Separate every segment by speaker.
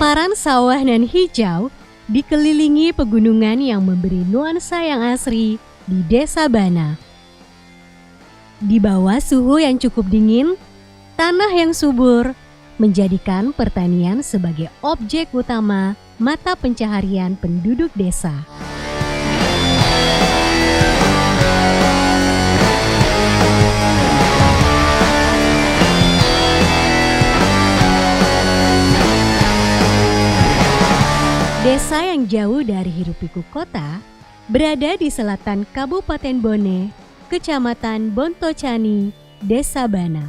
Speaker 1: Hamparan sawah nan hijau dikelilingi pegunungan yang memberi nuansa yang asri di Desa Bana. Di bawah suhu yang cukup dingin, tanah yang subur menjadikan pertanian sebagai objek utama mata pencaharian penduduk desa. Desa yang jauh dari hiruk-pikuk kota berada di selatan Kabupaten Bone, Kecamatan Bontocani, Desa Bana.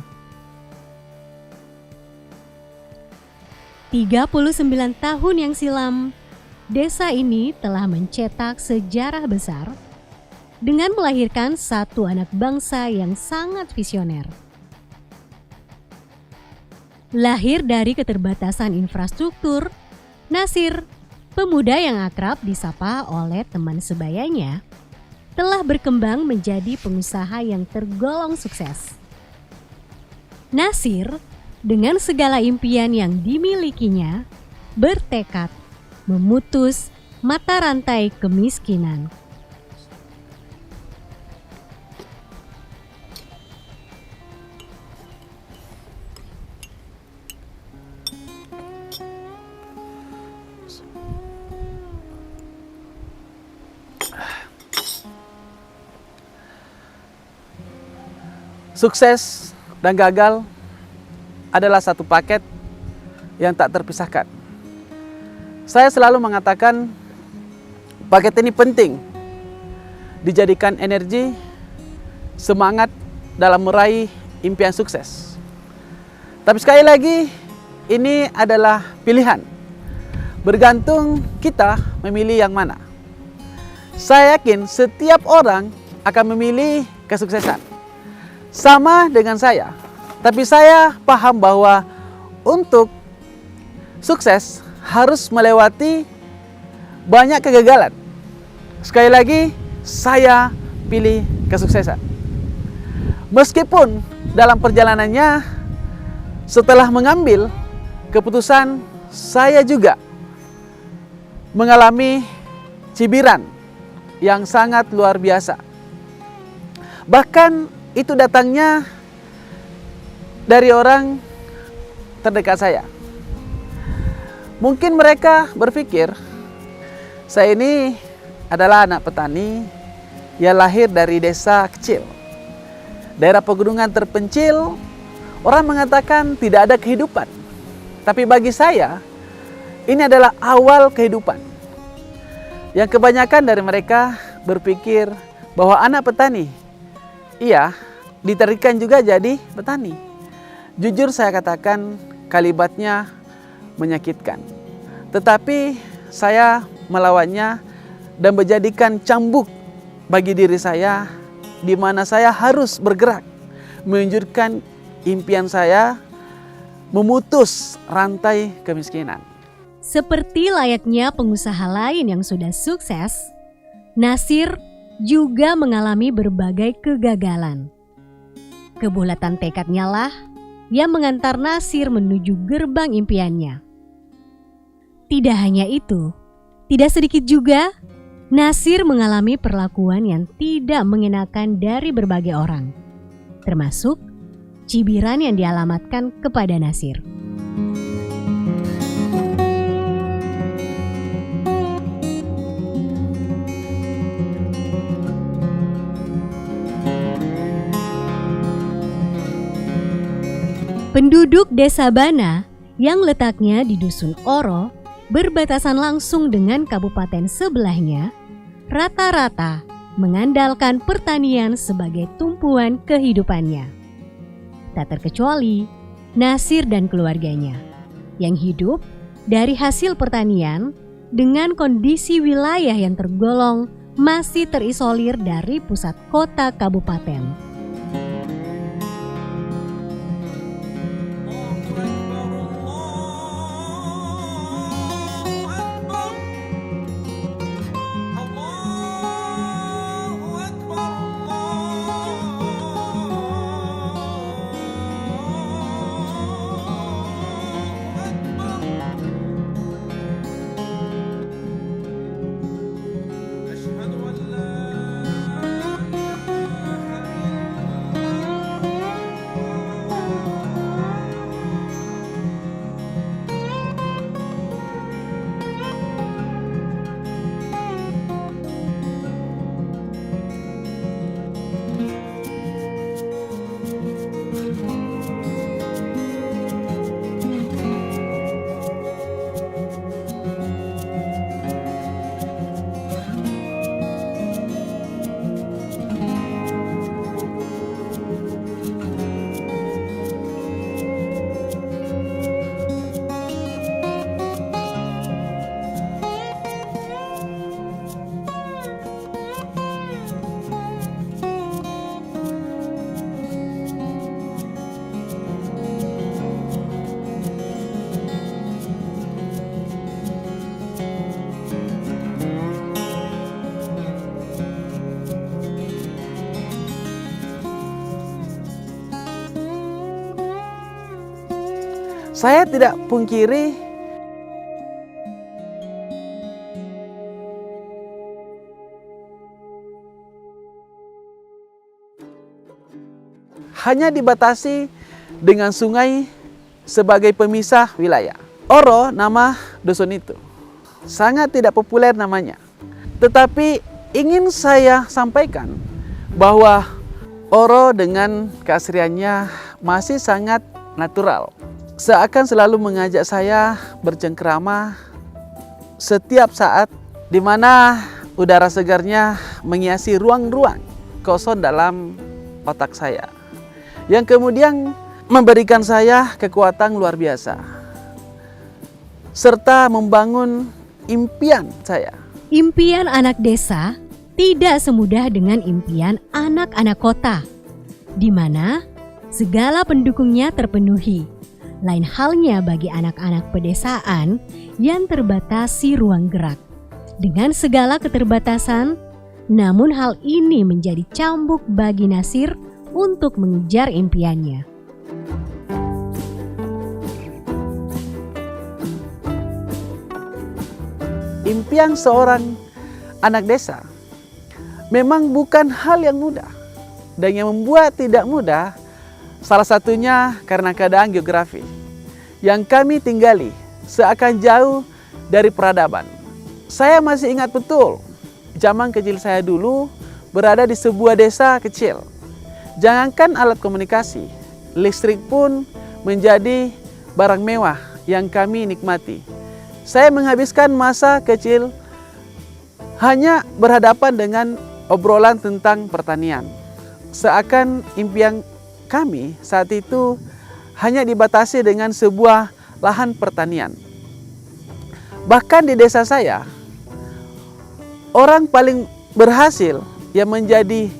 Speaker 1: 39 tahun yang silam, desa ini telah mencetak sejarah besar dengan melahirkan satu anak bangsa yang sangat visioner. Lahir dari keterbatasan infrastruktur, Nasir, pemuda yang akrab disapa oleh teman sebayanya, telah berkembang menjadi pengusaha yang tergolong sukses. Nasir, dengan segala impian yang dimilikinya, bertekad memutus mata rantai kemiskinan.
Speaker 2: Sukses dan gagal adalah satu paket yang tak terpisahkan. Saya selalu mengatakan paket ini penting dijadikan energi, semangat dalam meraih impian sukses. Tapi sekali lagi, ini adalah pilihan. Bergantung kita memilih yang mana. Saya yakin setiap orang akan memilih kesuksesan. Sama dengan saya, tapi saya paham bahwa untuk sukses harus melewati banyak kegagalan. Sekali lagi, saya pilih kesuksesan. Meskipun dalam perjalanannya, setelah mengambil keputusan, saya juga mengalami cibiran yang sangat luar biasa. Bahkan itu datangnya dari orang terdekat saya. Mungkin mereka berpikir, saya ini adalah anak petani yang lahir dari desa kecil. Daerah pegunungan terpencil, orang mengatakan tidak ada kehidupan. Tapi bagi saya, ini adalah awal kehidupan. Yang kebanyakan dari mereka berpikir bahwa anak petani, iya, diterikan juga jadi petani. Jujur saya katakan kalimatnya menyakitkan. Tetapi saya melawannya dan menjadikan cambuk bagi diri saya, di mana saya harus bergerak, menunjukkan impian saya, memutus rantai kemiskinan.
Speaker 1: Seperti layaknya pengusaha lain yang sudah sukses, Nasir juga mengalami berbagai kegagalan. Kebulatan tekadnya lah yang mengantar Nasir menuju gerbang impiannya. Tidak hanya itu, tidak sedikit juga Nasir mengalami perlakuan yang tidak mengenakan dari berbagai orang, termasuk cibiran yang dialamatkan kepada Nasir. Penduduk Desa Bana yang letaknya di Dusun Oro berbatasan langsung dengan kabupaten sebelahnya, rata-rata mengandalkan pertanian sebagai tumpuan kehidupannya. Tak terkecuali Nasir dan keluarganya yang hidup dari hasil pertanian dengan kondisi wilayah yang tergolong masih terisolir dari pusat kota kabupaten.
Speaker 2: saya tidak pungkiri hanya dibatasi dengan sungai sebagai pemisah wilayah. Oro nama dusun itu. Sangat tidak populer namanya. Tetapi ingin saya sampaikan bahwa Oro dengan keasriannya masih sangat natural. Seakan selalu mengajak saya bercengkrama setiap saat di mana udara segarnya menghiasi ruang-ruang kosong dalam otak saya. Yang kemudian memberikan saya kekuatan luar biasa. Serta membangun impian saya.
Speaker 1: Impian anak desa tidak semudah dengan impian anak-anak kota, di mana segala pendukungnya terpenuhi. Lain halnya bagi anak-anak pedesaan yang terbatasi ruang gerak. Dengan segala keterbatasan, namun hal ini menjadi cambuk bagi Nasir untuk mengejar impiannya.
Speaker 2: Impian seorang anak desa memang bukan hal yang mudah. Dan yang membuat tidak mudah, salah satunya karena keadaan geografi yang kami tinggali seakan jauh dari peradaban. Saya masih ingat betul, zaman kecil saya dulu berada di sebuah desa kecil. Jangankan alat komunikasi, listrik pun menjadi barang mewah yang kami nikmati. Saya menghabiskan masa kecil hanya berhadapan dengan obrolan tentang pertanian. Seakan impian kami saat itu hanya dibatasi dengan sebuah lahan pertanian. Bahkan di desa saya, orang paling berhasil yang menjadi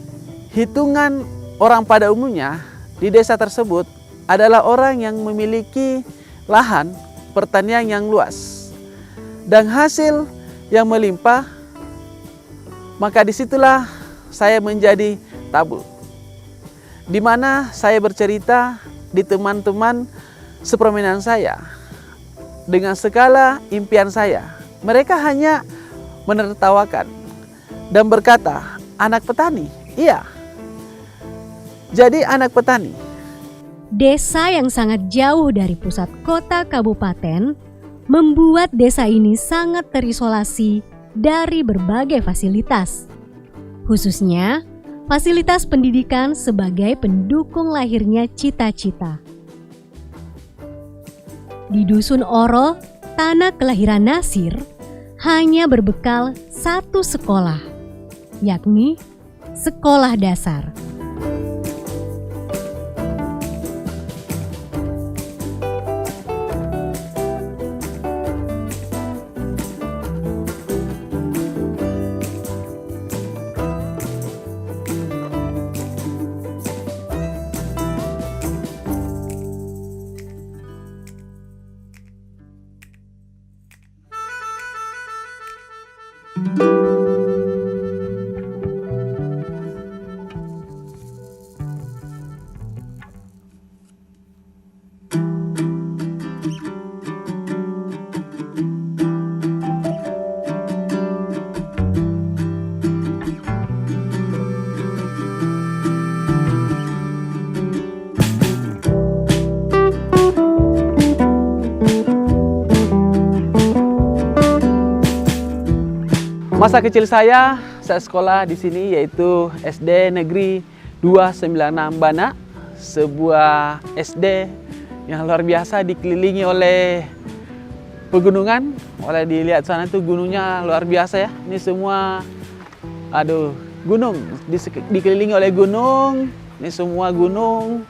Speaker 2: hitungan orang pada umumnya di desa tersebut adalah orang yang memiliki lahan pertanian yang luas dan hasil yang melimpah. Maka disitulah saya menjadi tabu, di mana saya bercerita di teman-teman sepermainan saya dengan segala impian saya. Mereka hanya menertawakan dan berkata, "Anak petani?" Iya, jadi anak petani.
Speaker 1: Desa yang sangat jauh dari pusat kota kabupaten membuat desa ini sangat terisolasi dari berbagai fasilitas, khususnya fasilitas pendidikan sebagai pendukung lahirnya cita-cita. Di Dusun Oro, tanah kelahiran Nasir, hanya berbekal satu sekolah, yakni sekolah dasar.
Speaker 2: Masa kecil saya sekolah di sini yaitu SD Negeri 296 Bana, sebuah SD yang luar biasa dikelilingi oleh pegunungan. Oleh dilihat sana itu gunungnya luar biasa ya. Ini semua gunung, dikelilingi oleh gunung. Ini semua gunung.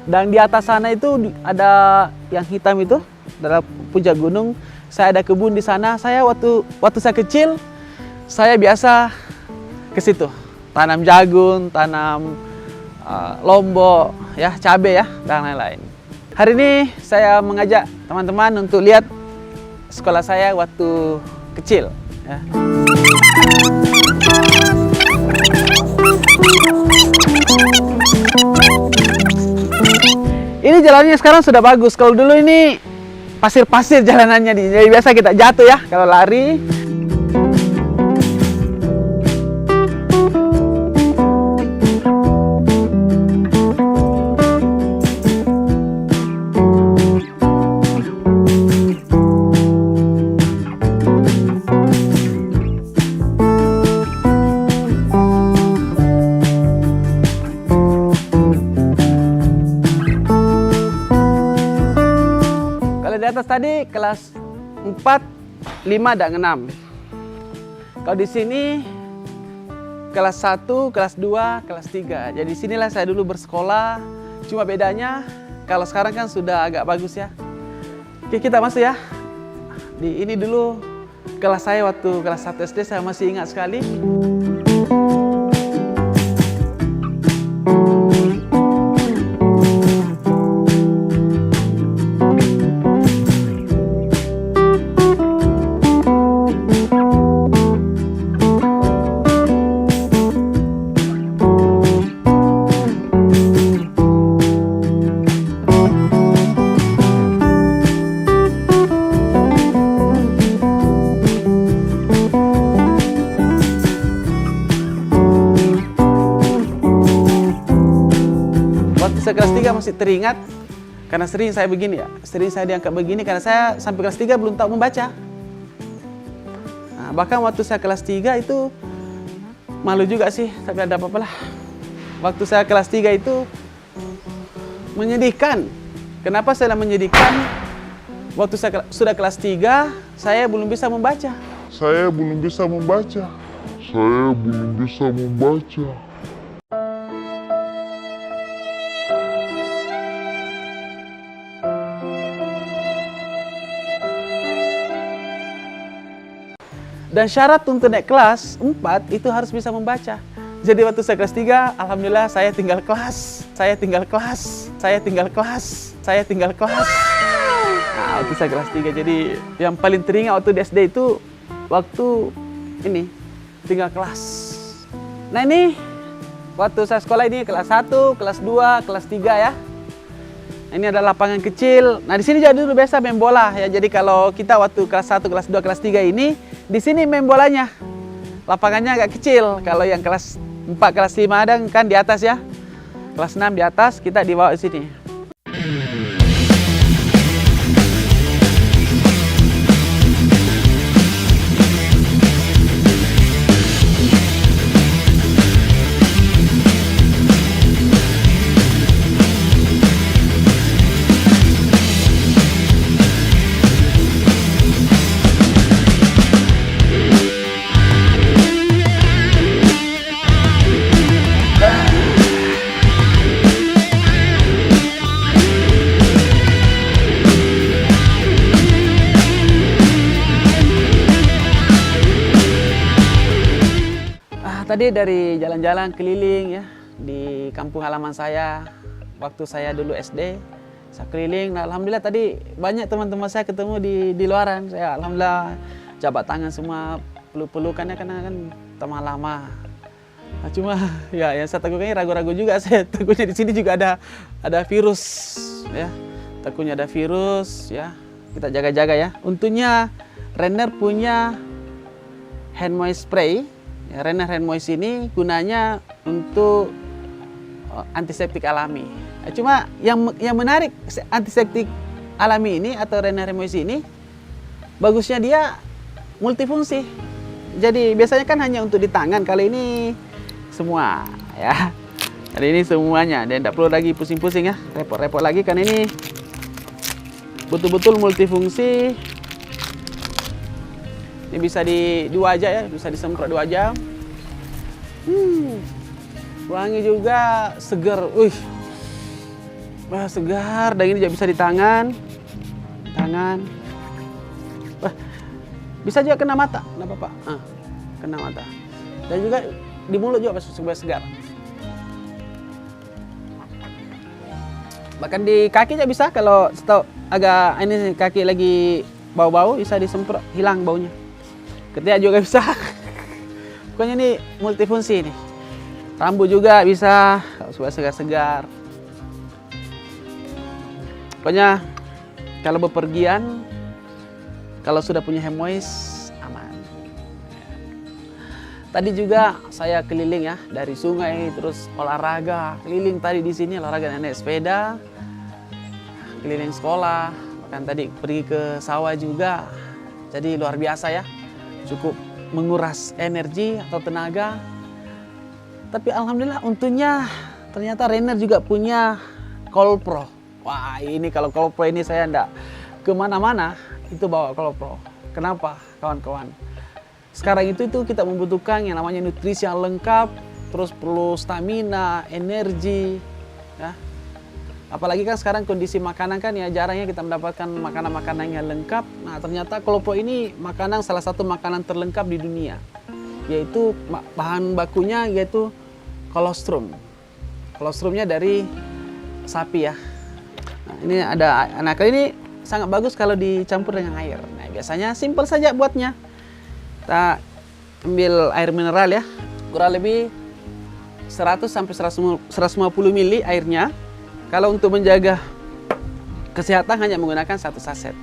Speaker 2: Dan di atas sana itu ada yang hitam itu, adalah puncak gunung. Saya ada kebun di sana. Saya waktu saya kecil, saya biasa ke situ, tanam jagung, tanam lombok, ya, cabai ya, dan lain-lain. Hari ini saya mengajak teman-teman untuk lihat sekolah saya waktu kecil. Ya. Ini jalannya sekarang sudah bagus. Kalau dulu ini pasir-pasir jalanannya, jadi biasa kita jatuh ya kalau lari. Di atas tadi kelas 4, 5, dan 6. Kalau di sini kelas 1, kelas 2, kelas 3. Jadi sinilah saya dulu bersekolah. Cuma bedanya kalau sekarang kan sudah agak bagus ya. Oke, kita masuk ya. Ini dulu kelas saya waktu kelas 1 SD, saya masih ingat sekali. Saya kelas 3 masih teringat karena sering saya begini ya, sering saya diangkat begini karena saya sampai kelas 3 belum tahu membaca. Nah, bahkan waktu saya kelas 3 itu malu juga sih, tapi ada apa-apa lah. Waktu saya kelas 3 itu menyedihkan. Kenapa saya menyedihkan? Waktu saya sudah kelas 3, saya belum bisa membaca.
Speaker 3: Saya belum bisa membaca. Saya belum bisa membaca.
Speaker 2: Dan syarat untuk naik kelas 4 itu harus bisa membaca. Jadi waktu saya kelas 3, alhamdulillah saya tinggal kelas. Saya tinggal kelas. Saya tinggal kelas. Saya tinggal kelas. Nah, waktu saya kelas 3. Jadi yang paling teringat waktu di SD itu waktu ini tinggal kelas. Nah, ini waktu saya sekolah ini kelas 1, kelas 2, kelas 3 ya. Ini ada lapangan kecil. Nah, di sini jadi dulu biasa main bola ya. Jadi kalau kita waktu kelas 1, kelas 2, kelas 3 ini di sini main bolanya. Lapangannya agak kecil. Kalau yang kelas 4, kelas 5 ada kan di atas ya. Kelas 6 di atas, kita di bawah sini. Tadi dari jalan-jalan keliling ya di kampung halaman saya waktu saya dulu SD, saya keliling. Nah, alhamdulillah tadi banyak teman-teman saya ketemu di luaran. Saya alhamdulillah jabat tangan semua, peluk-pelukannya karena kan teman lama. Nah, cuma ya yang saya takutnya ragu-ragu juga, saya takutnya di sini juga ada virus ya. Takutnya ada virus ya. Kita jaga-jaga ya. Untungnya Renner punya hand moist spray. Ya, Renner hand moist ini gunanya untuk antiseptik alami. Cuma yang menarik antiseptik alami ini atau Renner hand moist ini bagusnya dia multifungsi. Jadi biasanya kan hanya untuk di tangan, kali ini semua ya. Kali ini semuanya dan tidak perlu lagi pusing-pusing ya, repot-repot lagi kan ini betul-betul multifungsi. Ini bisa di wajah ya, bisa disemprot di wajah. Wangi juga, segar. Wih, wah segar. Dan ini juga bisa di tangan. Wah, bisa juga kena mata, nggak apa-apa. Kena mata. Dan juga di mulut juga supaya segar. Bahkan di kaki juga bisa, kalau agak ini kaki lagi bau-bau bisa disemprot, hilang baunya. Ketiak juga bisa. Pokoknya ini multifungsi nih. Rambut juga bisa supaya segar-segar. Pokoknya kalau bepergian, kalau sudah punya hemois, aman. Tadi juga saya keliling ya, dari sungai terus olahraga, keliling tadi di sini olahraga naik sepeda, keliling sekolah, bahkan tadi pergi ke sawah juga. Jadi luar biasa ya, cukup menguras energi atau tenaga. Tapi alhamdulillah untungnya ternyata Rainer juga punya Colpro. Wah, ini kalau Colpro ini saya enggak kemana-mana itu bawa Colpro. Kenapa kawan-kawan? Sekarang itu kita membutuhkan yang namanya nutrisi yang lengkap, terus perlu stamina, energi, ya. Apalagi kan sekarang kondisi makanan kan ya jarangnya kita mendapatkan makanan-makanan yang lengkap. Nah ternyata Colpro ini salah satu makanan terlengkap di dunia, yaitu bahan bakunya yaitu kolostrum. Kolostrumnya dari sapi ya. Nah, ini ada anak ini sangat bagus kalau dicampur dengan air. Nah biasanya simpel saja buatnya. Kita ambil air mineral ya, kurang lebih 100 sampai 150 ml airnya. Kalau untuk menjaga kesehatan hanya menggunakan 1 saset.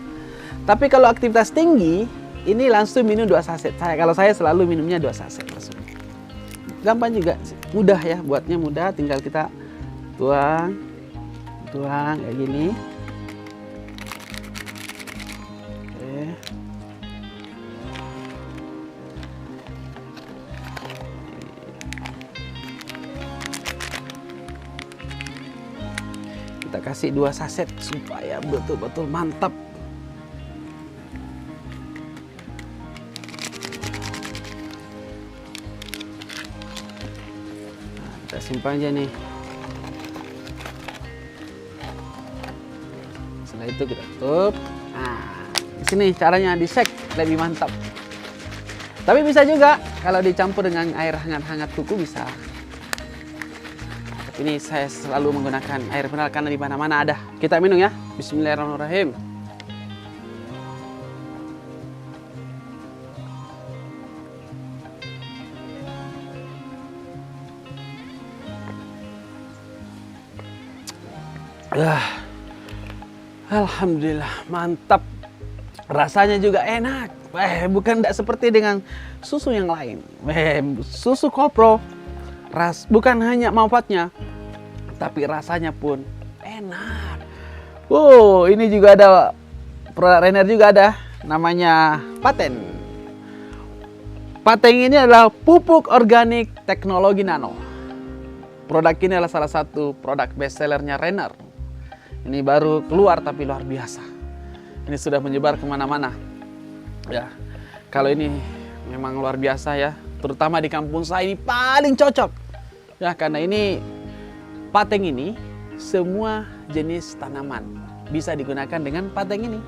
Speaker 2: Tapi kalau aktivitas tinggi, ini langsung minum 2 saset. Kalau saya selalu minumnya 2 saset langsung. Gampang juga, mudah ya, buatnya mudah. Tinggal kita tuang kayak gini. Oke. Kita kasih 2 saset supaya betul-betul mantap. Nah, kita simpan aja nih. Setelah itu kita tutup. Nah, di sini caranya di-shake lebih mantap. Tapi bisa juga kalau dicampur dengan air hangat-hangat kuku bisa. Ini saya selalu menggunakan air mineral karena di mana-mana ada. Kita minum ya. Bismillahirrahmanirrahim. Alhamdulillah, mantap. Rasanya juga enak. Bukan tidak seperti dengan susu yang lain. Susu Colpro bukan hanya manfaatnya, tapi rasanya pun enak. Wow, ini juga ada produk Rainer juga ada, namanya Paten. Paten ini adalah pupuk organik teknologi nano. Produk ini adalah salah satu produk bestsellernya Rainer. Ini baru keluar tapi luar biasa. Ini sudah menyebar kemana-mana. Ya, kalau ini memang luar biasa ya, terutama di kampung saya ini paling cocok. Ya, karena ini Paten ini semua jenis tanaman bisa digunakan dengan Paten ini.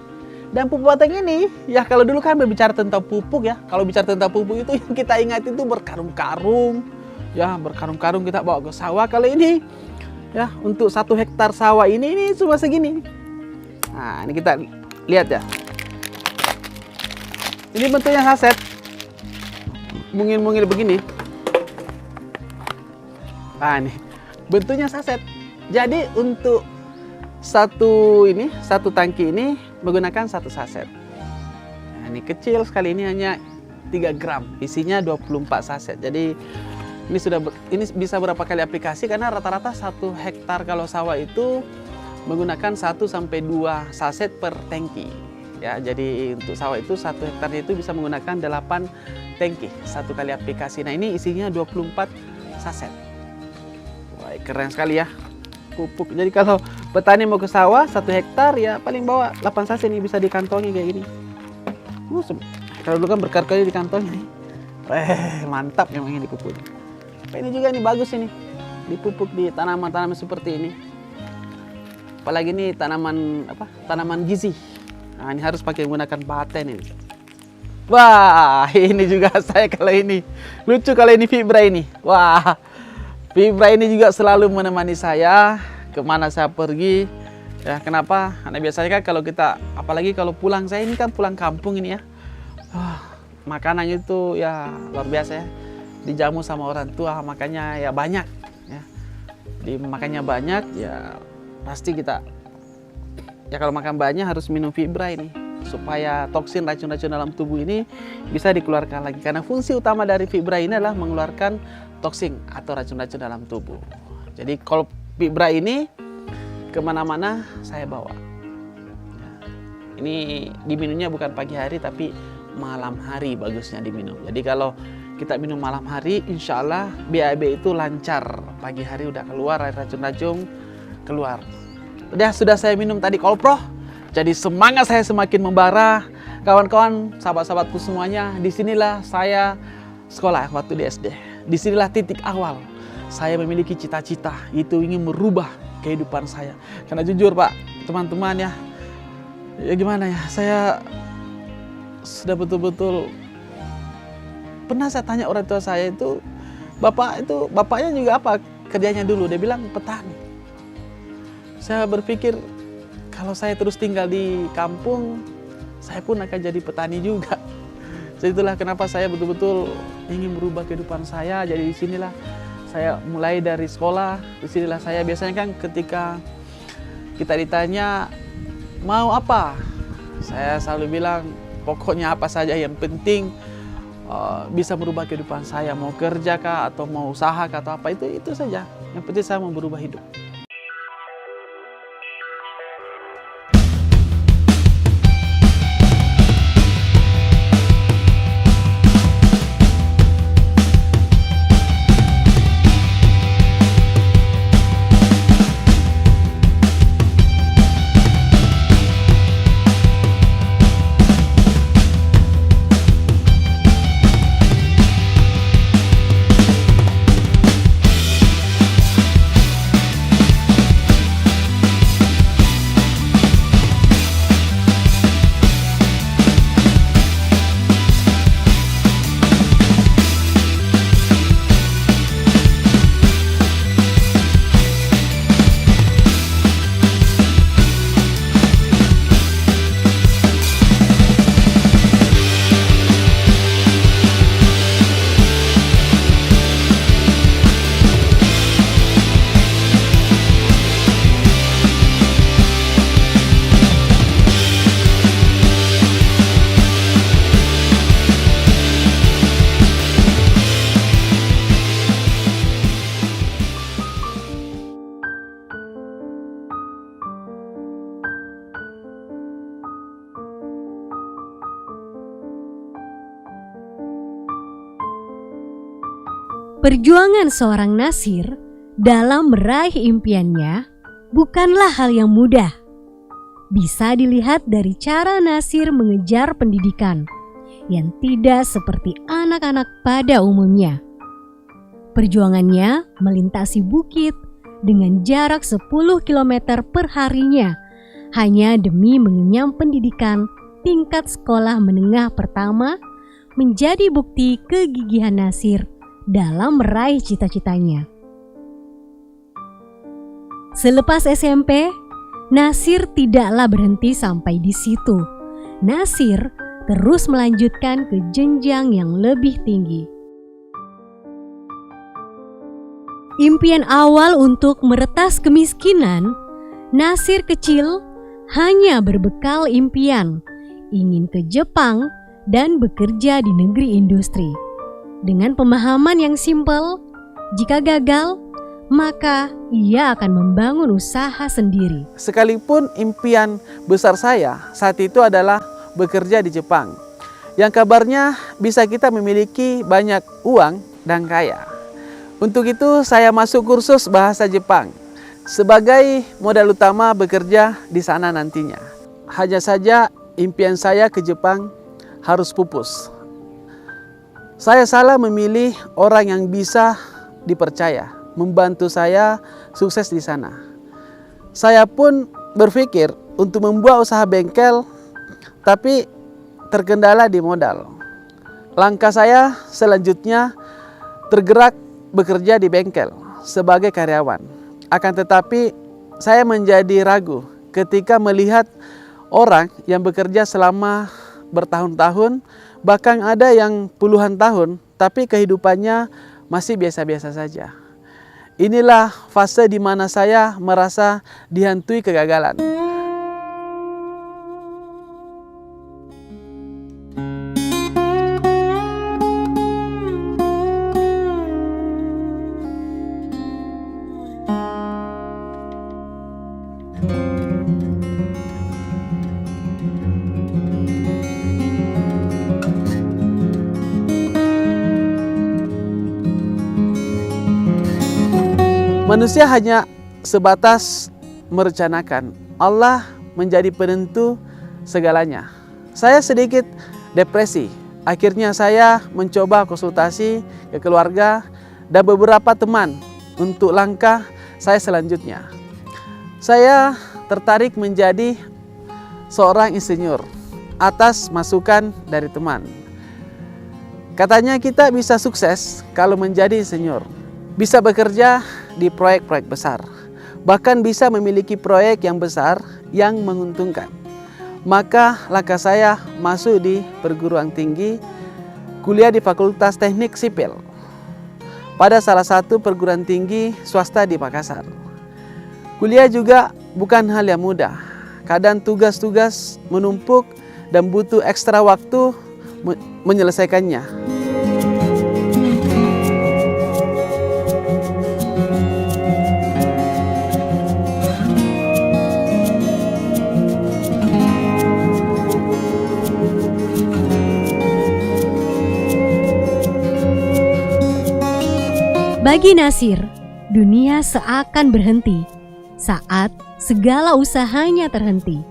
Speaker 2: Dan pupuk Paten ini, ya kalau dulu kan berbicara tentang pupuk ya. Kalau bicara tentang pupuk itu yang kita ingat itu berkarung-karung. Ya, berkarung-karung kita bawa ke sawah. Kalau ini ya untuk 1 hektar sawah ini cuma segini. Nah, ini kita lihat ya. Ini bentuknya saset. Mungil-mungil begini. Nah, ini bentuknya saset. Jadi untuk satu tangki ini menggunakan 1 saset. Nah, ini kecil sekali, ini hanya 3 gram. Isinya 24 saset. Jadi ini bisa berapa kali aplikasi karena rata-rata 1 hektar kalau sawah itu menggunakan 1 sampai 2 saset per tangki. Ya, jadi untuk sawah itu 1 hektar itu bisa menggunakan 8 tangki 1 kali aplikasi. Nah, ini isinya 24 saset. Wah, keren sekali ya pupuk. Jadi kalau petani mau ke sawah 1 hektar ya paling bawa 8 saset nih, bisa dikantongi kayak gini. Kalau dulu kan berkali-kali dikantongi nih. Mantap memang ini pupuk. Ini juga ini bagus ini dipupuk di tanaman-tanaman seperti ini. Apalagi ini tanaman gizi. Nah, ini harus pakai menggunakan Paten ini. Wah, ini juga saya kalau ini lucu kalau ini Fibra ini. Wah, Fibra ini juga selalu menemani saya kemana saya pergi. Ya, kenapa? Karena biasanya kan kalau kita, apalagi kalau pulang, saya ini kan pulang kampung ini ya. Makanan itu ya luar biasa ya. Dijamu sama orang tua, makanya ya banyak ya. Makannya banyak ya pasti kita ya kalau makan banyak harus minum fibra ini supaya toksin racun-racun dalam tubuh ini bisa dikeluarkan lagi. Karena fungsi utama dari fibra ini adalah mengeluarkan toksin atau racun-racun dalam tubuh. Jadi kalau fibra ini kemana-mana saya bawa. Ini diminumnya bukan pagi hari tapi malam hari bagusnya diminum. Jadi kalau kita minum malam hari, insya Allah BAB itu lancar. Pagi hari udah keluar air racun-racun keluar. Sudah saya minum tadi Kolproh. Jadi semangat saya semakin membara. Kawan-kawan, sahabat-sahabatku semuanya, disinilah saya sekolah waktu di SD. Disinilah titik awal saya memiliki cita-cita, itu ingin merubah kehidupan saya. Karena jujur Pak, teman-teman ya gimana ya, saya sudah betul-betul pernah saya tanya orang tua saya itu, bapaknya juga apa kerjanya dulu? Dia bilang petani. Saya berpikir kalau saya terus tinggal di kampung, saya pun akan jadi petani juga. Jadi itulah kenapa saya betul-betul ingin merubah kehidupan saya. Jadi disinilah saya mulai dari sekolah. Disinilah saya biasanya kan ketika kita ditanya mau apa, saya selalu bilang pokoknya apa saja yang penting bisa merubah kehidupan saya. Mau kerja kah atau mau usaha kah atau apa, itu saja. Yang penting saya mau berubah hidup.
Speaker 1: Perjuangan seorang Nasir dalam meraih impiannya bukanlah hal yang mudah. Bisa dilihat dari cara Nasir mengejar pendidikan yang tidak seperti anak-anak pada umumnya. Perjuangannya melintasi bukit dengan jarak 10 km per harinya hanya demi mengenyam pendidikan tingkat sekolah menengah pertama menjadi bukti kegigihan Nasir dalam meraih cita-citanya. Selepas SMP, Nasir tidaklah berhenti sampai di situ. Nasir terus melanjutkan ke jenjang yang lebih tinggi. Impian awal untuk meretas kemiskinan, Nasir kecil hanya berbekal impian ingin ke Jepang dan bekerja di negeri industri. Dengan pemahaman yang simpel, jika gagal, maka ia akan membangun usaha sendiri.
Speaker 2: Sekalipun impian besar saya saat itu adalah bekerja di Jepang, yang kabarnya bisa kita memiliki banyak uang dan kaya. Untuk itu saya masuk kursus bahasa Jepang sebagai modal utama bekerja di sana nantinya. Hanya saja impian saya ke Jepang harus pupus. Saya salah memilih orang yang bisa dipercaya, membantu saya sukses di sana. Saya pun berpikir untuk membuat usaha bengkel, tapi terkendala di modal. Langkah saya selanjutnya tergerak bekerja di bengkel sebagai karyawan. Akan tetapi saya menjadi ragu ketika melihat orang yang bekerja selama bertahun-tahun, bahkan ada yang puluhan tahun, tapi kehidupannya masih biasa-biasa saja. Inilah fase di mana saya merasa dihantui kegagalan. Manusia hanya sebatas merencanakan. Allah menjadi penentu segalanya. Saya sedikit depresi. Akhirnya saya mencoba konsultasi ke keluarga dan beberapa teman untuk langkah saya selanjutnya. Saya tertarik menjadi seorang insinyur atas masukan dari teman. Katanya kita bisa sukses kalau menjadi insinyur. Bisa bekerja di proyek-proyek besar, bahkan bisa memiliki proyek yang besar yang menguntungkan. Maka langkah saya masuk di perguruan tinggi, kuliah di Fakultas Teknik Sipil pada salah satu perguruan tinggi swasta di Makassar. Kuliah juga bukan hal yang mudah, kadang tugas-tugas menumpuk dan butuh ekstra waktu menyelesaikannya.
Speaker 1: Bagi Nasir, dunia seakan berhenti saat segala usahanya terhenti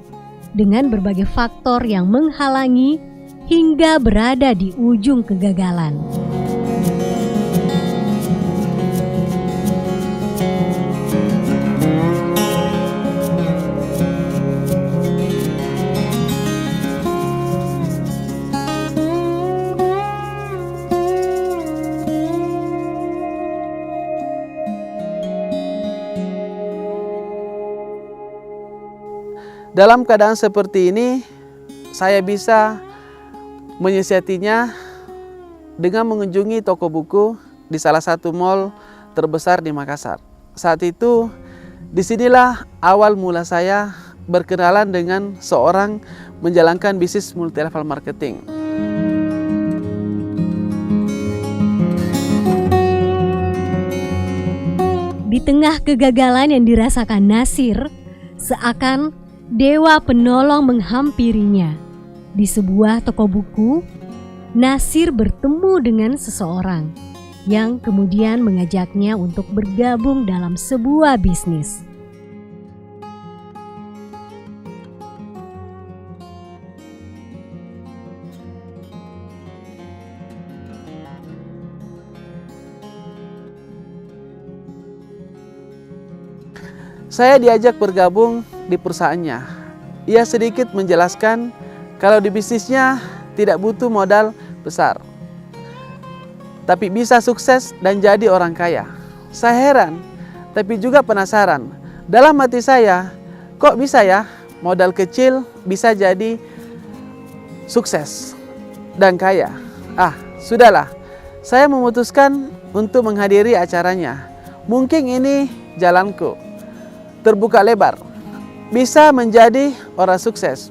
Speaker 1: dengan berbagai faktor yang menghalangi hingga berada di ujung kegagalan.
Speaker 2: Dalam keadaan seperti ini, saya bisa menyiasatinya dengan mengunjungi toko buku di salah satu mal terbesar di Makassar. Saat itu, disinilah awal mula saya berkenalan dengan seorang menjalankan bisnis multi-level marketing.
Speaker 1: Di tengah kegagalan yang dirasakan Nasir, seakan dewa penolong menghampirinya. Di sebuah toko buku, Nasir bertemu dengan seseorang yang kemudian mengajaknya untuk bergabung dalam sebuah bisnis.
Speaker 2: Saya diajak bergabung di perusahaannya. Ia sedikit menjelaskan kalau di bisnisnya tidak butuh modal besar, tapi bisa sukses dan jadi orang kaya. Saya heran, tapi juga penasaran. Dalam hati saya, kok bisa ya modal kecil bisa jadi sukses dan kaya? Sudahlah. Saya memutuskan untuk menghadiri acaranya. Mungkin ini jalanku. Terbuka lebar, bisa menjadi orang sukses.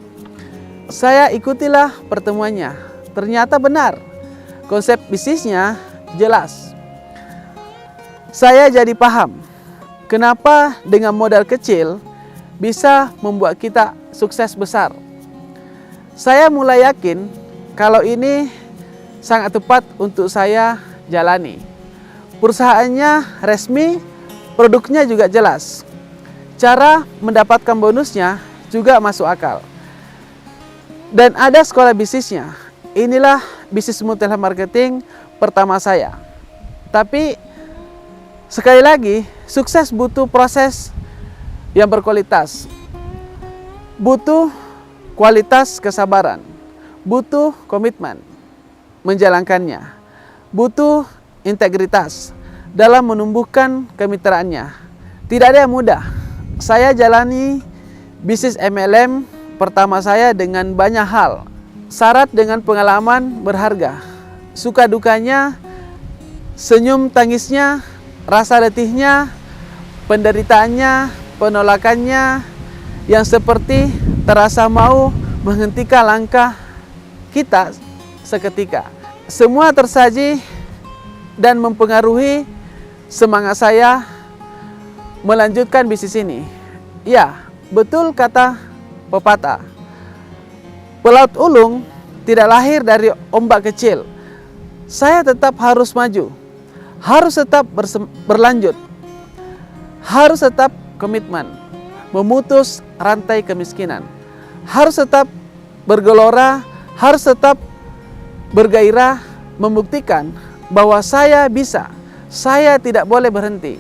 Speaker 2: Saya ikutilah pertemuannya. Ternyata benar, konsep bisnisnya jelas. Saya jadi paham kenapa dengan modal kecil bisa membuat kita sukses besar. Saya mulai yakin kalau ini sangat tepat untuk saya jalani. Perusahaannya resmi, produknya juga jelas. Cara mendapatkan bonusnya juga masuk akal. Dan ada sekolah bisnisnya. Inilah bisnis multi-level marketing pertama saya. Tapi sekali lagi, sukses butuh proses yang berkualitas. Butuh kualitas kesabaran. Butuh komitmen menjalankannya. Butuh integritas dalam menumbuhkan kemitraannya. Tidak ada yang mudah. Saya jalani bisnis MLM pertama saya dengan banyak hal, syarat dengan pengalaman berharga, suka dukanya, senyum tangisnya, rasa letihnya, penderitaannya, penolakannya, yang seperti terasa mau menghentikan langkah kita seketika. Semua tersaji dan mempengaruhi semangat saya melanjutkan bisnis ini. Ya, betul kata pepatah. Pelaut ulung tidak lahir dari ombak kecil. Saya tetap harus maju, harus tetap berlanjut, harus tetap komitmen, memutus rantai kemiskinan, harus tetap bergelora, harus tetap bergairah, membuktikan bahwa saya bisa, saya tidak boleh berhenti.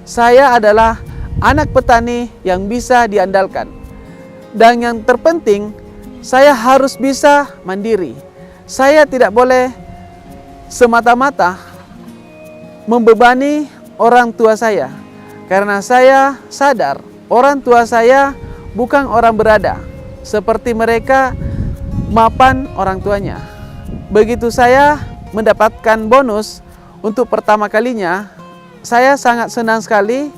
Speaker 2: Saya adalah anak petani yang bisa diandalkan. Dan yang terpenting, saya harus bisa mandiri. Saya tidak boleh semata-mata membebani orang tua saya. Karena saya sadar orang tua saya bukan orang berada seperti mereka mapan orang tuanya. Begitu saya mendapatkan bonus untuk pertama kalinya, saya sangat senang sekali,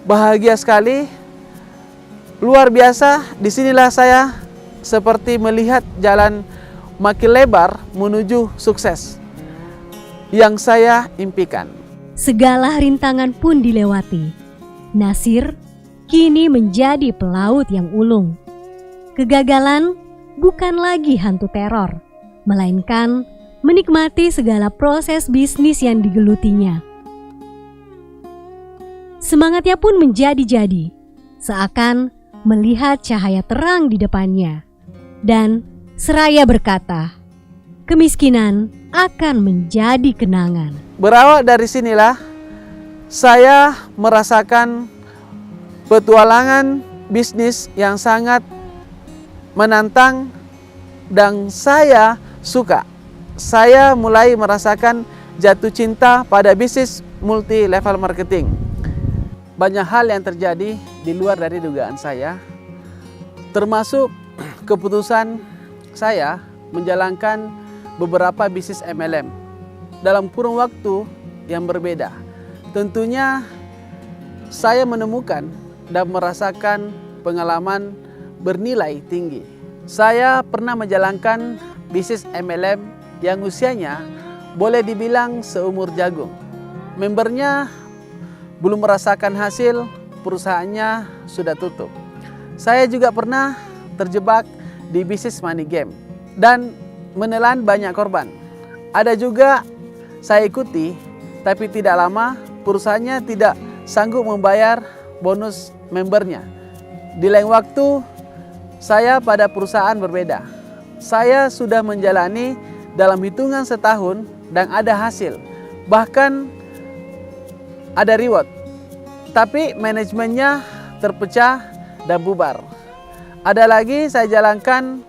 Speaker 2: bahagia sekali, luar biasa. Disinilah saya seperti melihat jalan makin lebar menuju sukses yang saya impikan.
Speaker 1: Segala rintangan pun dilewati. Nasir kini menjadi pelaut yang ulung. Kegagalan bukan lagi hantu teror, melainkan menikmati segala proses bisnis yang digelutinya. Semangatnya pun menjadi-jadi, seakan melihat cahaya terang di depannya. Dan seraya berkata, kemiskinan akan menjadi kenangan.
Speaker 2: Berawal dari sinilah saya merasakan petualangan bisnis yang sangat menantang dan saya suka. Saya mulai merasakan jatuh cinta pada bisnis multi level marketing. Banyak hal yang terjadi di luar dari dugaan saya, termasuk keputusan saya menjalankan beberapa bisnis MLM dalam kurun waktu yang berbeda. Tentunya saya menemukan dan merasakan pengalaman bernilai tinggi. Saya pernah menjalankan bisnis MLM yang usianya boleh dibilang seumur jagung. Membernya belum merasakan hasil, perusahaannya sudah tutup. Saya juga pernah terjebak di bisnis money game dan menelan banyak korban. Ada juga saya ikuti, tapi tidak lama perusahaannya tidak sanggup membayar bonus membernya. Di lain waktu, saya pada perusahaan berbeda. Saya sudah menjalani dalam hitungan setahun dan ada hasil. Bahkan ada reward. Tapi manajemennya terpecah dan bubar. Ada lagi saya jalankan,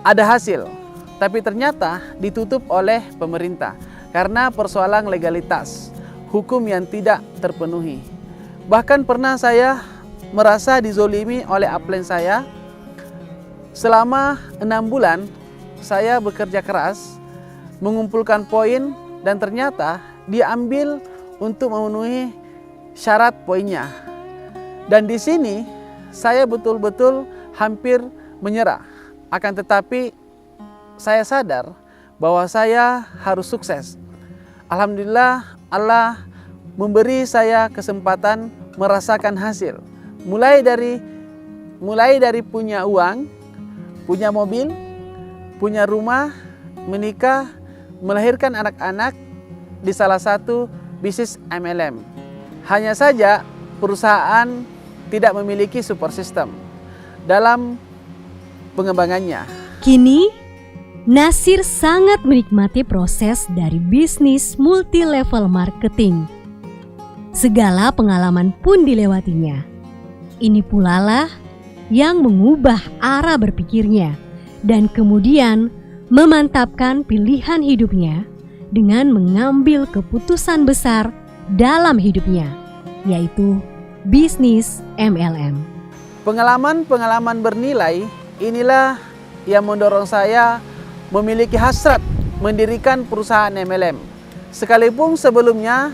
Speaker 2: ada hasil. Tapi ternyata ditutup oleh pemerintah karena persoalan legalitas, hukum yang tidak terpenuhi. Bahkan pernah saya merasa dizolimi oleh upline saya. Selama 6 bulan saya bekerja keras, mengumpulkan poin dan ternyata diambil untuk memenuhi syarat poinnya. Dan di sini saya betul-betul hampir menyerah. Akan tetapi saya sadar bahwa saya harus sukses. Alhamdulillah Allah memberi saya kesempatan merasakan hasil. Mulai dari punya uang, punya mobil, punya rumah, menikah, melahirkan anak-anak di salah satu bisnis MLM. Hanya saja perusahaan tidak memiliki support system dalam pengembangannya.
Speaker 1: Kini, Nasir sangat menikmati proses dari bisnis multi-level marketing. Segala pengalaman pun dilewatinya. Ini pula lah yang mengubah arah berpikirnya dan kemudian memantapkan pilihan hidupnya dengan mengambil keputusan besar dalam hidupnya, yaitu bisnis MLM.
Speaker 2: Pengalaman-pengalaman bernilai inilah yang mendorong saya memiliki hasrat mendirikan perusahaan MLM. Sekalipun sebelumnya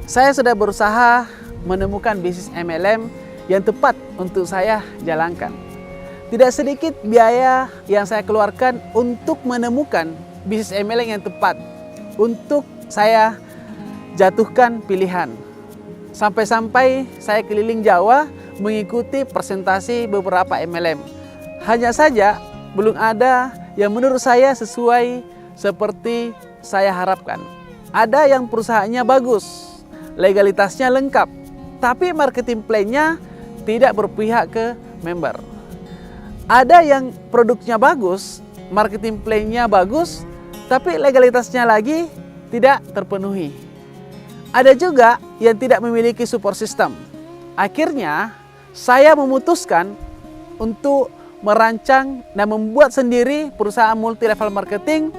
Speaker 2: saya sudah berusaha menemukan bisnis MLM yang tepat untuk saya jalankan. tidak sedikit biaya yang saya keluarkan untuk menemukan bisnis MLM yang tepat untuk saya jatuhkan pilihan. Sampai-sampai saya keliling Jawa mengikuti presentasi beberapa MLM. Hanya saja belum ada yang menurut saya sesuai seperti saya harapkan. Ada yang perusahaannya bagus, legalitasnya lengkap, tapi marketing plan-nya tidak berpihak ke member. Ada yang produknya bagus, marketing plan-nya bagus, tapi legalitasnya lagi tidak terpenuhi. Ada juga yang tidak memiliki support system. Akhirnya, saya memutuskan untuk merancang dan membuat sendiri perusahaan multi level marketing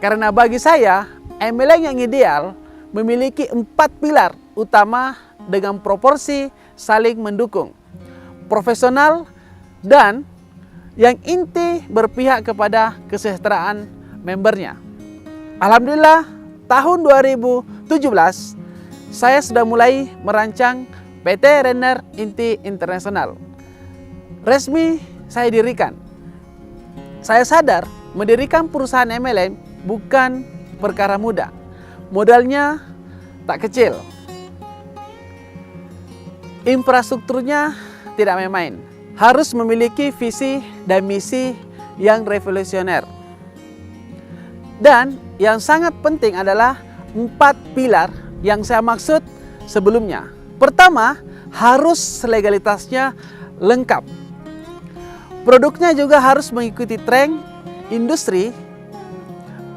Speaker 2: karena bagi saya, MLM yang ideal memiliki 4 pilar utama dengan proporsi saling mendukung, profesional, dan yang inti berpihak kepada kesejahteraan membernya. Alhamdulillah, tahun 2017 saya sudah mulai merancang PT Renner Inti Internasional. Resmi saya dirikan. Saya sadar mendirikan perusahaan MLM bukan perkara mudah. Modalnya tak kecil. Infrastrukturnya tidak main-main. Harus memiliki visi dan misi yang revolusioner. Dan yang sangat penting adalah 4 pilar yang saya maksud sebelumnya. Pertama, harus legalitasnya lengkap. Produknya juga harus mengikuti tren industri,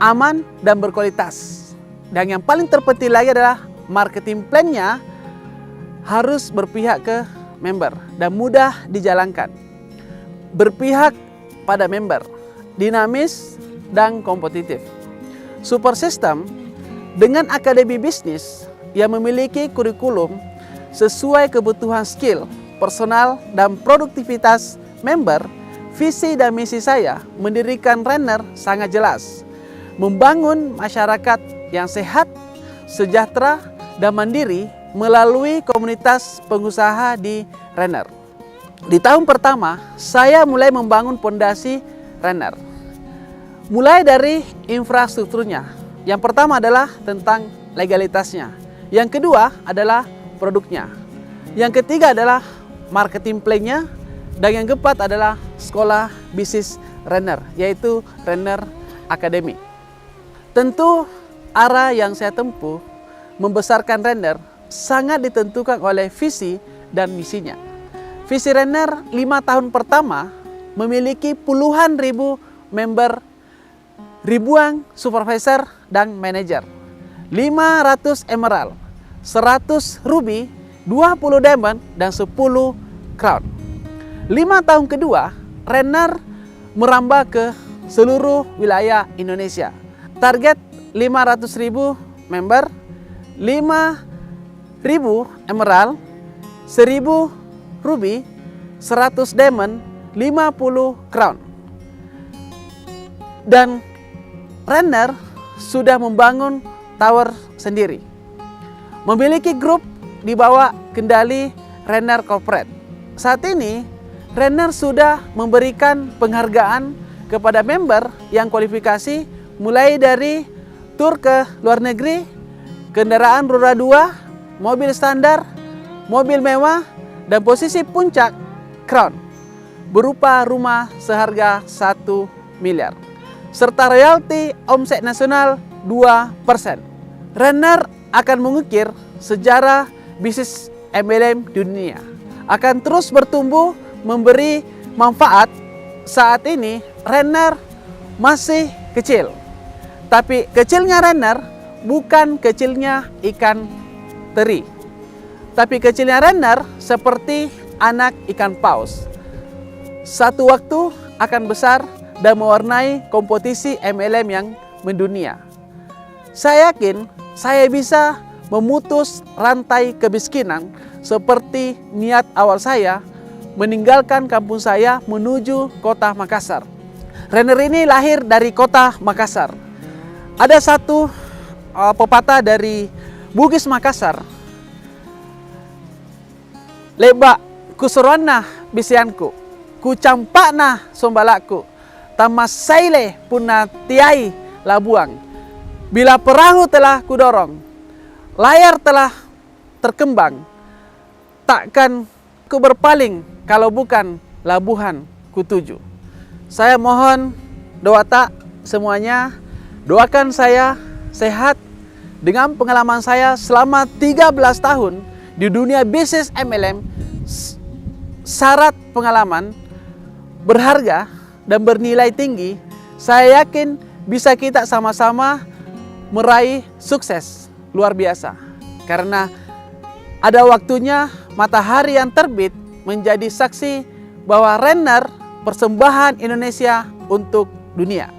Speaker 2: aman dan berkualitas. Dan yang paling terpenting lagi adalah marketing plan-nya harus berpihak ke member dan mudah dijalankan. Berpihak pada member, dinamis dan kompetitif. Super System dengan akademi bisnis yang memiliki kurikulum sesuai kebutuhan skill, personal, dan produktivitas member. Visi dan misi saya mendirikan Renner sangat jelas. Membangun masyarakat yang sehat, sejahtera, dan mandiri melalui komunitas pengusaha di Renner. Di tahun pertama, saya mulai membangun fondasi Renner. Mulai dari infrastrukturnya. Yang pertama adalah tentang legalitasnya. Yang kedua adalah produknya. Yang ketiga adalah marketing plan-nya. Dan yang keempat adalah sekolah bisnis Renner, yaitu Renner Academy. Tentu arah yang saya tempuh membesarkan Renner sangat ditentukan oleh visi dan misinya. Visi Renner 5 tahun pertama memiliki puluhan ribu member, ribuan supervisor dan manajer, 500 emerald, 100 ruby, 20 diamond, dan 10 crown. 5 tahun kedua, Renner merambah ke seluruh wilayah Indonesia. Target 500.000 member, 5.000 emerald, 1.000 ruby, 100 diamond, 50 crown. Dan Renner sudah membangun tower sendiri. Memiliki grup di bawah kendali Renner Corporate. Saat ini, Renner sudah memberikan penghargaan kepada member yang kualifikasi mulai dari tur ke luar negeri, kendaraan roda 2, mobil standar, mobil mewah, dan posisi puncak crown berupa rumah seharga 1 miliar serta royalti omset nasional 2%. Renner akan mengukir sejarah bisnis MLM dunia, akan terus bertumbuh memberi manfaat. Saat ini Renner masih kecil, tapi kecilnya Renner bukan kecilnya ikan teri, tapi kecilnya Renner seperti anak ikan paus. Satu waktu akan besar dan mewarnai kompetisi MLM yang mendunia. Saya yakin saya bisa memutus rantai kemiskinan seperti niat awal saya meninggalkan kampung saya menuju kota Makassar. Renner ini lahir dari kota Makassar. Ada satu pepatah dari Bugis Makassar. Lebak kusurwana bisianku. ku campakna sombalaku, tamas saile punna tiai labuang. Bila perahu telah kudorong, layar telah terkembang, takkan ku berpaling kalau bukan labuhan kutuju. Saya mohon doa tak semuanya, doakan saya sehat. Dengan pengalaman saya selama 13 tahun di dunia bisnis MLM, syarat pengalaman berharga dan bernilai tinggi, saya yakin bisa kita sama-sama meraih sukses luar biasa. Karena ada waktunya matahari yang terbit menjadi saksi bahwa Renner persembahan Indonesia untuk dunia.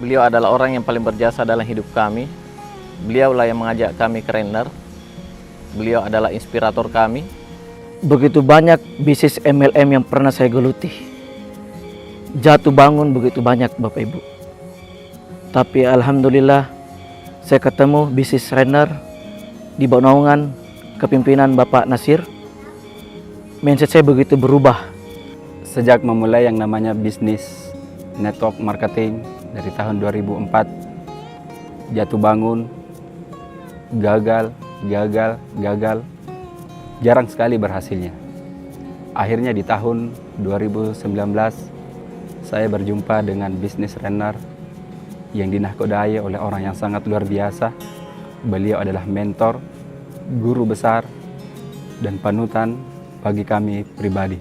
Speaker 4: Beliau adalah orang yang paling berjasa dalam hidup kami. Beliaulah yang mengajak kami ke Renner. Beliau adalah inspirator kami.
Speaker 5: Begitu banyak bisnis MLM yang pernah saya geluti. Jatuh bangun begitu banyak Bapak Ibu. Tapi alhamdulillah saya ketemu bisnis Renner di bawah naungan kepimpinan Bapak Nasir. Mindset saya begitu berubah.
Speaker 6: Sejak memulai yang namanya bisnis network marketing dari tahun 2004, jatuh bangun, gagal, jarang sekali berhasilnya. Akhirnya di tahun 2019 saya berjumpa dengan bisnis Renner yang dinahkodai oleh orang yang sangat luar biasa. Beliau adalah mentor, guru besar, dan panutan bagi kami pribadi.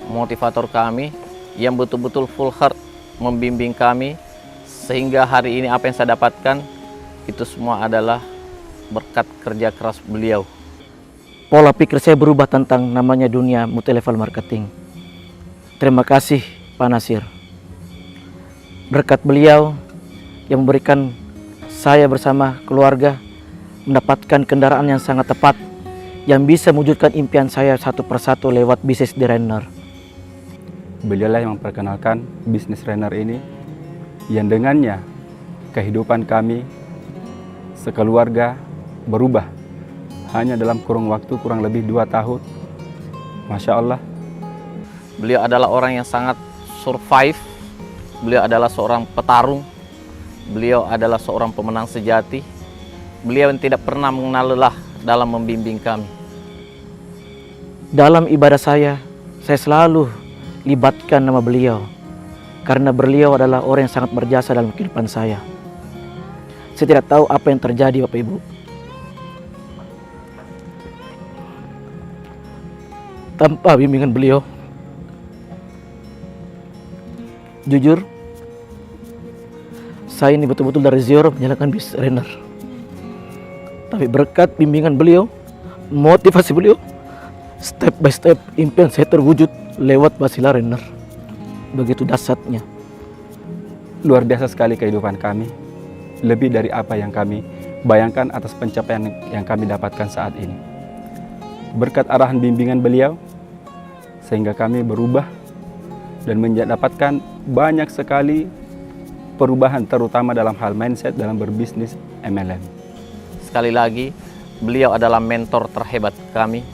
Speaker 4: Motivator kami yang betul-betul full heart membimbing kami, sehingga hari ini apa yang saya dapatkan itu semua adalah berkat kerja keras beliau.
Speaker 5: Pola pikir saya berubah tentang namanya dunia multi-level marketing. Terima kasih Pak Nasir. Berkat beliau yang memberikan saya bersama keluarga mendapatkan kendaraan yang sangat tepat yang bisa mewujudkan impian saya satu persatu lewat bisnis di Renner.
Speaker 6: Beliaulah yang memperkenalkan bisnis Renner ini, yang dengannya kehidupan kami sekeluarga berubah hanya dalam kurun waktu kurang lebih 2 tahun. Masya Allah.
Speaker 4: Beliau adalah orang yang sangat survive. Beliau adalah seorang petarung. Beliau adalah seorang pemenang sejati. Beliau yang tidak pernah mengenal lelah dalam membimbing kami.
Speaker 5: Dalam ibadah saya selalu libatkan nama beliau. Karena beliau adalah orang yang sangat berjasa dalam kehidupan saya. Saya tidak tahu apa yang terjadi Bapak Ibu. Tanpa bimbingan beliau, jujur, saya ini betul-betul dari zero menjalankan bisnis Renner. Tapi berkat bimbingan beliau, motivasi beliau, step by step impian saya terwujud lewat wasilah Renner. Begitu dahsyatnya.
Speaker 6: Luar biasa sekali kehidupan kami. Lebih dari apa yang kami bayangkan atas pencapaian yang kami dapatkan saat ini. Berkat arahan bimbingan beliau, sehingga kami berubah dan mendapatkan banyak sekali perubahan, terutama dalam hal mindset dalam berbisnis MLM.
Speaker 4: Sekali lagi, beliau adalah mentor terhebat kami.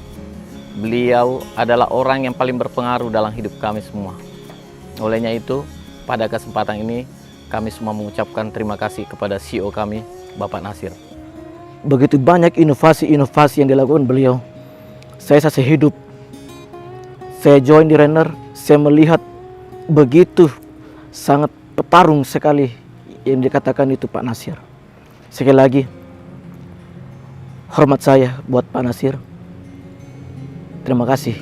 Speaker 4: Beliau adalah orang yang paling berpengaruh dalam hidup kami semua. Olehnya itu, pada kesempatan ini, kami semua mengucapkan terima kasih kepada CEO kami, Bapak Nasir.
Speaker 5: Begitu banyak inovasi-inovasi yang dilakukan beliau. Saya saksi hidup. Saya join di Renner, saya melihat begitu sangat petarung sekali yang dikatakan itu Pak Nasir. Sekali lagi, hormat saya buat Pak Nasir. Terima kasih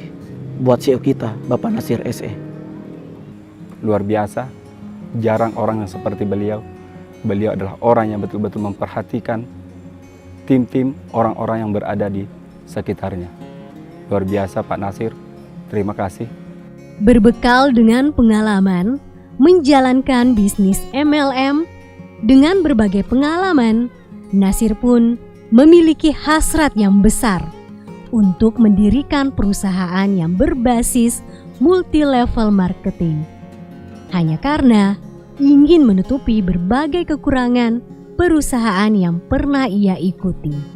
Speaker 5: buat CEO kita, Bapak Nasir SE.
Speaker 6: Luar biasa, jarang orang yang seperti beliau. Beliau adalah orang yang betul-betul memperhatikan tim-tim orang-orang yang berada di sekitarnya. Luar biasa Pak Nasir, terima kasih.
Speaker 1: Berbekal dengan pengalaman menjalankan bisnis MLM, dengan berbagai pengalaman, Nasir pun memiliki hasrat yang besar untuk mendirikan perusahaan yang berbasis multi-level marketing. Hanya karena ingin menutupi berbagai kekurangan perusahaan yang pernah ia ikuti.